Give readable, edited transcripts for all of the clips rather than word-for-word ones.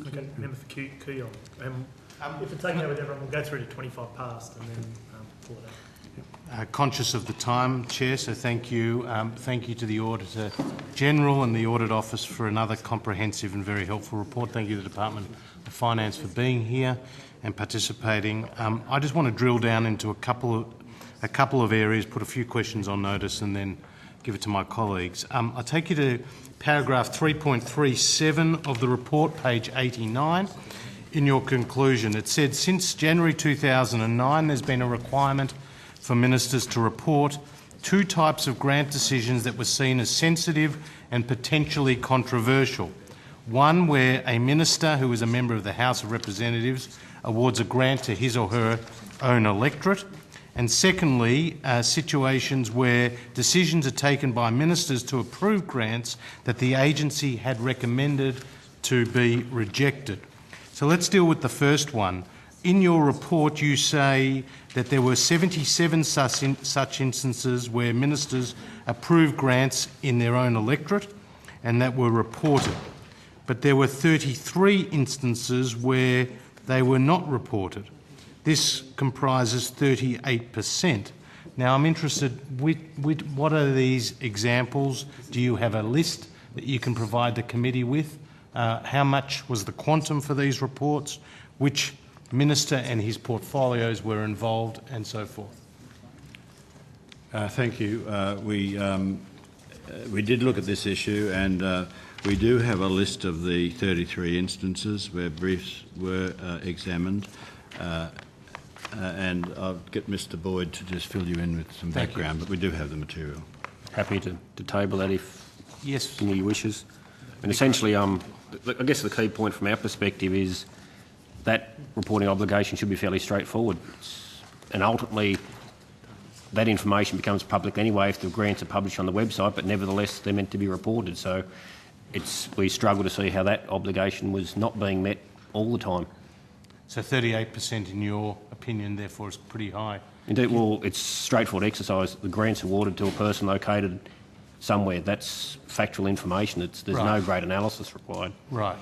Okay, member for Kooyong. If it's taken over, everyone, we'll go through to 25 past and then pull it out. Conscious of the time, Chair, so thank you. Thank you to the Auditor General and the Audit Office for another comprehensive and very helpful report. Thank you to the Department of Finance for being here and participating. I just want to drill down into a couple of areas, put a few questions on notice and then give it to my colleagues. I'll take you to paragraph 3.37 of the report, page 89. In your conclusion, it said, since January 2009, there's been a requirement for ministers to report two types of grant decisions that were seen as sensitive and potentially controversial. One where a minister who is a member of the House of Representatives awards a grant to his or her own electorate, and secondly, situations where decisions are taken by ministers to approve grants that the agency had recommended to be rejected. So let's deal with the first one. In your report, you say that there were 77 such instances where ministers approved grants in their own electorate and that were reported. But there were 33 instances where they were not reported. This comprises 38%. Now, I'm interested, with what are these examples? Do you have a list that you can provide the committee with? How much was the quantum for these reports? Which minister and his portfolios were involved, and so forth? Thank you. We did look at this issue, and we do have a list of the 33 instances where briefs were examined. And I'll get Mr Boyd to just fill you in with some background, but we do have the material. Happy to table that if yes, he wishes. And essentially, I guess the key point from our perspective is that reporting obligation should be fairly straightforward. And ultimately, that information becomes public anyway if the grants are published on the website, but nevertheless, they're meant to be reported. So we struggle to see how that obligation was not being met all the time. So 38% in your opinion, therefore, is pretty high. Indeed, well, it's straightforward exercise. The grant's awarded to a person located somewhere. That's factual information. There's no great analysis required. Right.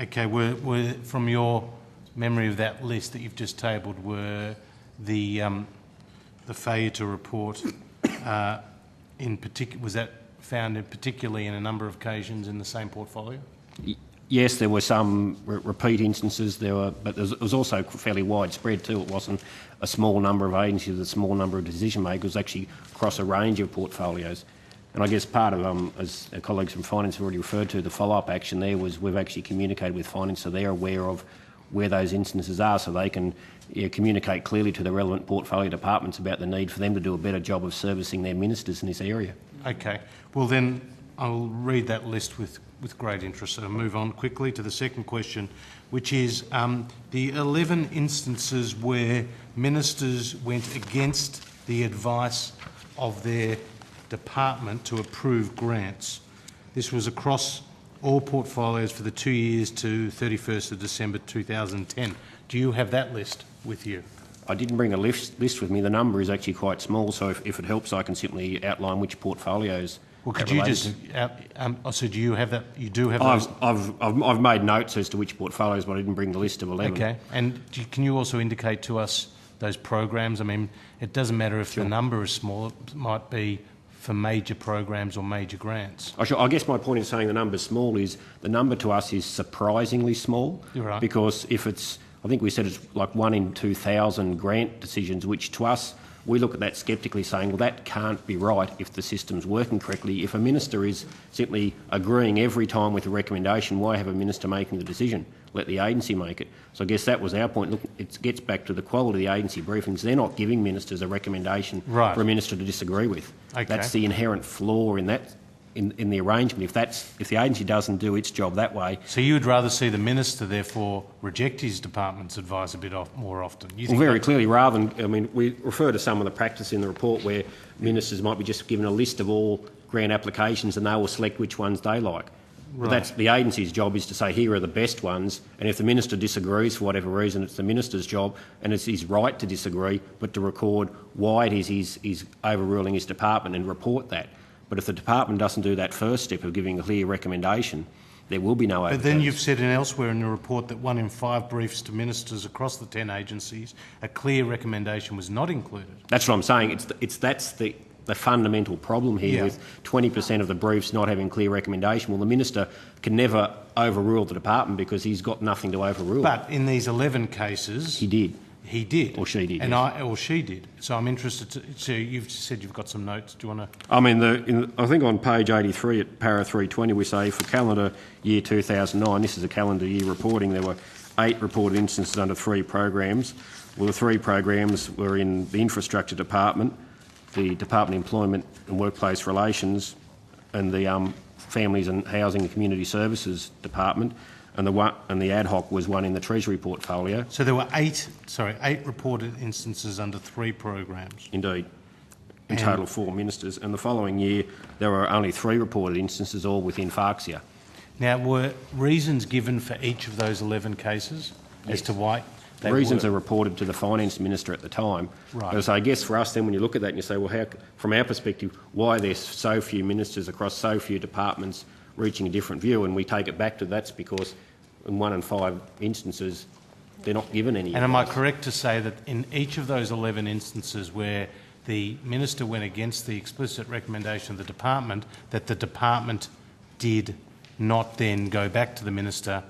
Okay, were from your memory of that list that you've just tabled, were the failure to report in particular, was that found particularly in a number of occasions in the same portfolio? Yes, there were some repeat instances, but it was also fairly widespread too. It wasn't a small number of agencies, a small number of decision makers. It was actually across a range of portfolios. And I guess part of, as our colleagues from Finance have already referred to, the follow-up action there was we've actually communicated with Finance so they're aware of where those instances are so they can communicate clearly to the relevant portfolio departments about the need for them to do a better job of servicing their ministers in this area. Okay. Well then, I'll read that list with great interest. So I'll move on quickly to the second question, which is the 11 instances where ministers went against the advice of their department to approve grants. This was across all portfolios for the 2 years to 31st of December 2010. Do you have that list with you? I didn't bring a list with me. The number is actually quite small, so if it helps, I can simply outline which portfolios. Well, could you just? So do you have that? You do have those. I've made notes as to which portfolios, but I didn't bring the list of 11. Okay, and can you also indicate to us those programs? I mean, it doesn't matter if the number is small. It might be for major programs or major grants. I guess my point in saying the number is small is the number to us is surprisingly small. You're right. Because if it's, I think we said it's like 1 in 2,000 grant decisions, which to us, we look at that sceptically saying, well, that can't be right if the system's working correctly. If a minister is simply agreeing every time with a recommendation, why have a minister making the decision? Let the agency make it. So I guess that was our point. Look, it gets back to the quality of the agency briefings. They're not giving ministers a recommendation for a minister to disagree with. Okay. That's the inherent flaw in that. In the arrangement, if the agency doesn't do its job that way. So you would rather see the minister, therefore, reject his department's advice a bit more often? Well, very clearly, rather than, I mean, we refer to some of the practice in the report where ministers might be just given a list of all grant applications and they will select which ones they like. Right. But that's the agency's job, is to say here are the best ones, and if the minister disagrees for whatever reason, it's the minister's job and it's his right to disagree, but to record why it is he's overruling his department and report that. But if the department doesn't do that first step of giving a clear recommendation, there will be no overtures. But then you've said elsewhere in the report that 1 in 5 briefs to ministers across the 10 agencies, a clear recommendation was not included. That's what I'm saying. That's the fundamental problem here with 20% of the briefs not having clear recommendation. Well, the minister can never overrule the department because he's got nothing to overrule. But in these 11 cases... He did. He did. Or she did. And yes. or she did. So I'm interested so you've said you've got some notes. Do you want to... I mean, I think on page 83 at para 320 we say for calendar year 2009, this is a calendar year reporting, there were 8 reported instances under 3 programs. Well, the 3 programs were in the infrastructure department, the Department of Employment and Workplace Relations, and the Families and Housing and Community Services Department, and the ad hoc was one in the Treasury portfolio. So there were 8 reported instances under 3 programs. Indeed. In total 4 ministers. And the following year there were only 3 reported instances, all within Farksia. Now, were reasons given for each of those 11 cases as to why they Reasons were? are reported to the Finance Minister at the time. Right. So I guess for us then when you look at that and you say, well, how, from our perspective, why are there so few ministers across so few departments reaching a different view? And we take it back to that's because in 1 in 5 instances they're not given any. And am I correct to say that in each of those 11 instances where the minister went against the explicit recommendation of the department, that the department did not then go back to the minister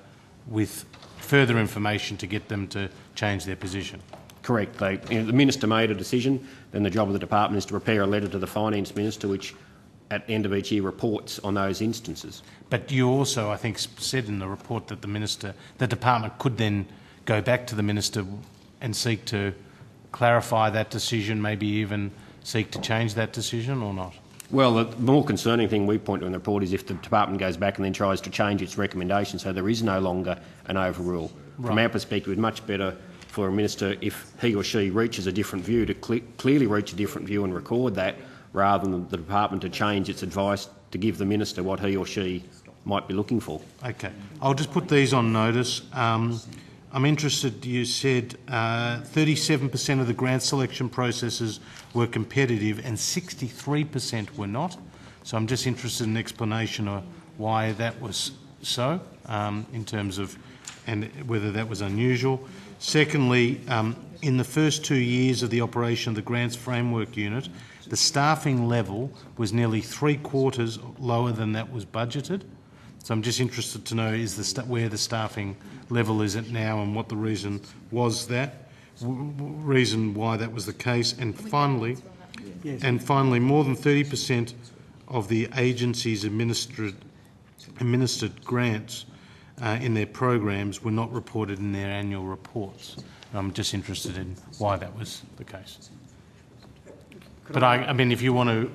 with further information to get them to change their position? Correct. The minister made a decision, then the job of the department is to prepare a letter to the Finance Minister which at the end of each year reports on those instances. But you also, I think, said in the report that the department could then go back to the minister and seek to clarify that decision, maybe even seek to change that decision, or not? Well, the more concerning thing we point to in the report is if the department goes back and then tries to change its recommendation so there is no longer an overrule. Right. From our perspective, it's much better for a minister if he or she reaches a different view to clearly reach a different view and record that, rather than the department to change its advice to give the minister what he or she might be looking for. Okay. I'll just put these on notice. I'm interested, you said 37% of the grant selection processes were competitive and 63% were not. So I'm just interested in an explanation of why that was so, in terms of, and whether that was unusual. Secondly, in the first 2 years of the operation of the Grants Framework Unit, the staffing level was nearly 3/4 lower than that was budgeted. So I'm just interested to know where the staffing level is at now and what the reason was reason why that was the case. And finally, more than 30% of the agencies administered grants in their programs were not reported in their annual reports. And I'm just interested in why that was the case. But I mean, if you want to,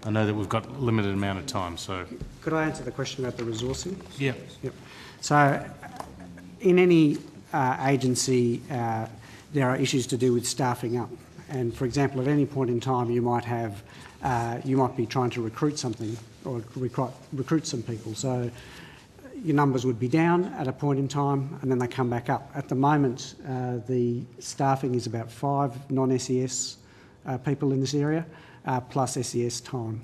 I know that we've got a limited amount of time, so... Could I answer the question about the resourcing? Yeah. Yep. So, in any agency, there are issues to do with staffing up. And, for example, at any point in time, you might be trying to recruit something or recruit some people. So, your numbers would be down at a point in time, and then they come back up. At the moment, the staffing is about 5 non-SES people in this area, plus SES time.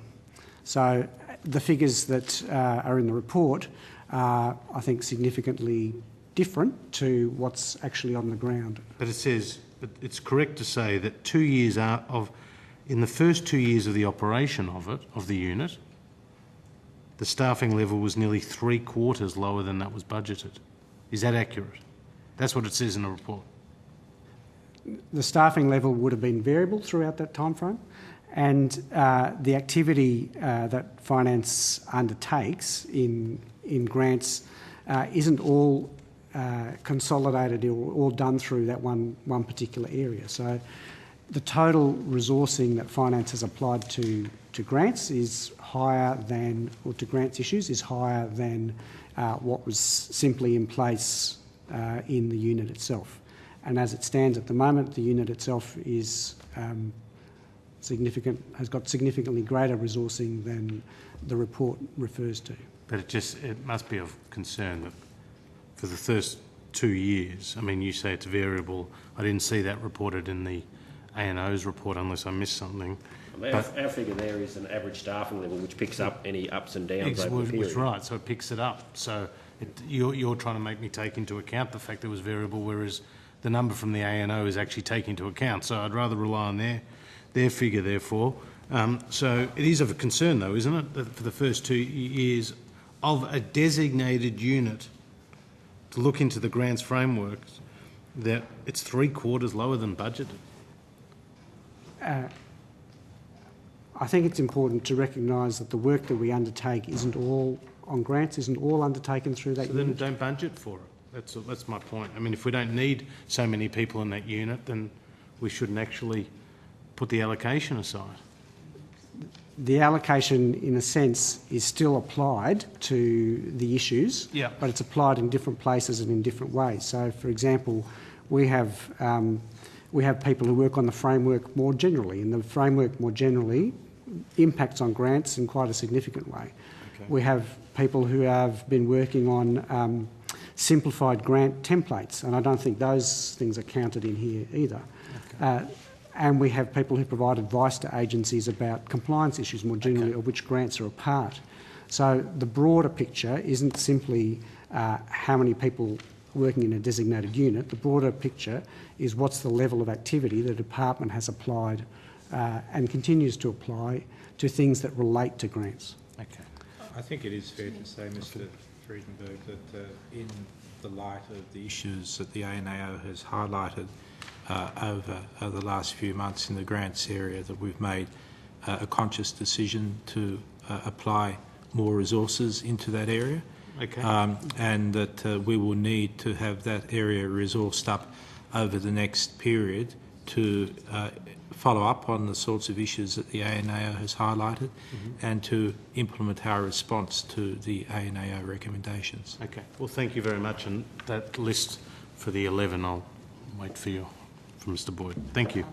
So the figures that are in the report are, I think, significantly different to what's actually on the ground. But it says, but it's correct to say that 2 years in the first 2 years of the operation of the unit, the staffing level was nearly 3/4 lower than that was budgeted. Is that accurate? That's what it says in the report. The staffing level would have been variable throughout that time frame, and the activity that finance undertakes in grants isn't all consolidated or all done through that one particular area. So the total resourcing that finance has applied to grants is higher than, or to grants issues is higher than what was simply in place in the unit itself. And as it stands at the moment, the unit itself is has got significantly greater resourcing than the report refers to. But it must be of concern that for the first 2 years, I mean, you say it's variable. I didn't see that reported in the A&O's report unless I missed something. Our figure there is an average staffing level, which picks up any ups and downs over the period. Right, so it picks it up. So you're trying to make me take into account the fact that it was variable, whereas the number from the ANO is actually taken into account. So I'd rather rely on their figure, therefore. So it is of a concern, though, isn't it, that for the first 2 years of a designated unit to look into the grants framework, that it's 3/4 lower than budgeted? I think it's important to recognise that the work that we undertake isn't all on grants, isn't all undertaken through that So then unit. don't budget for it. That's my point. I mean, if we don't need so many people in that unit, then we shouldn't actually put the allocation aside. The allocation, in a sense, is still applied to the issues, Yeah. but it's applied in different places and in different ways. So, for example, we have people who work on the framework more generally, and the framework more generally impacts on grants in quite a significant way. Okay. We have people who have been working on simplified grant templates, and I don't think those things are counted in here either. Okay. And we have people who provide advice to agencies about compliance issues more generally, of which grants are a part. So the broader picture isn't simply how many people working in a designated unit. The broader picture is what's the level of activity the department has applied and continues to apply to things that relate to grants. Okay. I think it is fair to say, Mr Friedenberg, that in the light of the issues that the ANAO has highlighted over the last few months in the grants area, that we've made a conscious decision to apply more resources into that area. Okay. And that we will need to have that area resourced up over the next period to follow up on the sorts of issues that the ANAO has highlighted and to implement our response to the ANAO recommendations. Okay. Well, thank you very much. And that list for the 11, I'll wait for you from Mr Boyd. Thank you.